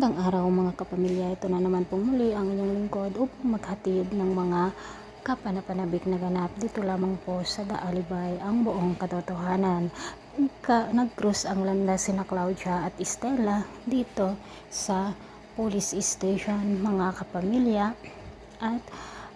Magandang araw mga kapamilya, ito na naman pong muli ang inyong lingkod upang maghatid ng mga kapanapanabik na ganap dito lamang po sa The Alibay, ang buong katotohanan. Nag-cruise ang landas sina Claudia at Estela dito sa police station mga kapamilya, at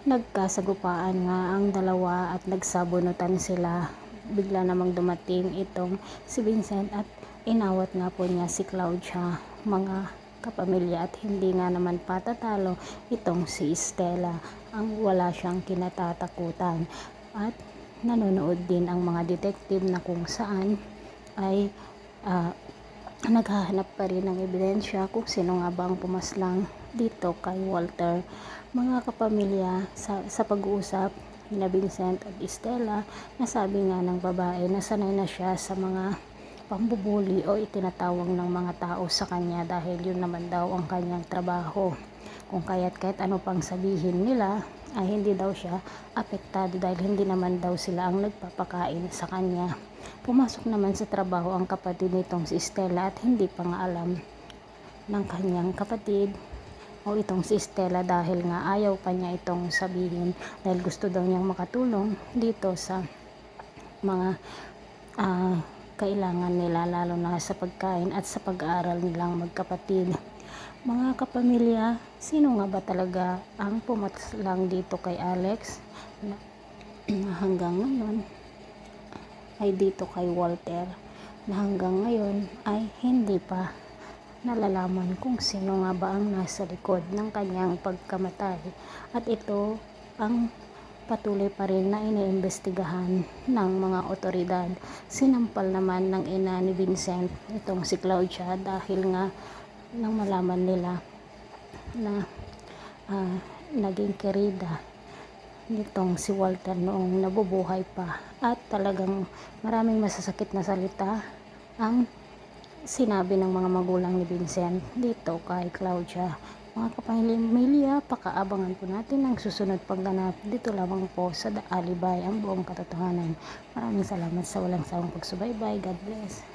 nagkasagupaan nga ang dalawa at nagsabunutan sila. Bigla namang dumating itong si Vincent at inawat nga po niya si Claudia mga kapamilya, at hindi nga naman patatalo itong si Estela, ang wala siyang kinatatakutan. At nanonood din ang mga detective na kung saan ay naghahanap pa rin ng ebidensya kung sino nga ba ang pumaslang dito kay Walter. Mga kapamilya, sa pag-uusap ni Vincent at Estela, nasabi nga ng babae na sanay na siya sa mga pambubuli o itinatawag ng mga tao sa kanya dahil yun naman daw ang kanyang trabaho. Kung kahit ano pang sabihin nila ay hindi daw siya apektado dahil hindi naman daw sila ang nagpapakain sa kanya. Pumasok naman sa trabaho ang kapatid nitong si Estela at hindi pa nga alam ng kanyang kapatid o itong si Estela, dahil nga ayaw pa niya itong sabihin dahil gusto daw niyang makatulong dito sa mga kailangan nila, lalo na sa pagkain at sa pag-aaral nilang magkapatid. Mga kapamilya, sino nga ba talaga ang pumaslang dito kay Alex na hanggang ngayon ay dito kay Walter, na hanggang ngayon ay hindi pa nalalaman kung sino nga ba ang nasa likod ng kanyang pagkamatay. At ito ang patuloy pa rin na iniimbestigahan ng mga otoridad. Sinampal naman ng ina ni Vincent itong si Claudia dahil nga nang malaman nila na naging kerida nitong si Walter noong nabubuhay pa, at talagang maraming masasakit na salita ang sinabi ng mga magulang ni Vincent dito kay Claudia. Mga kapamilya, pakaabangan po natin ang susunod pagganap dito lamang po sa The Alibay, ang buong katotohanan. Maraming salamat sa walang sawang pagsubaybay. God bless.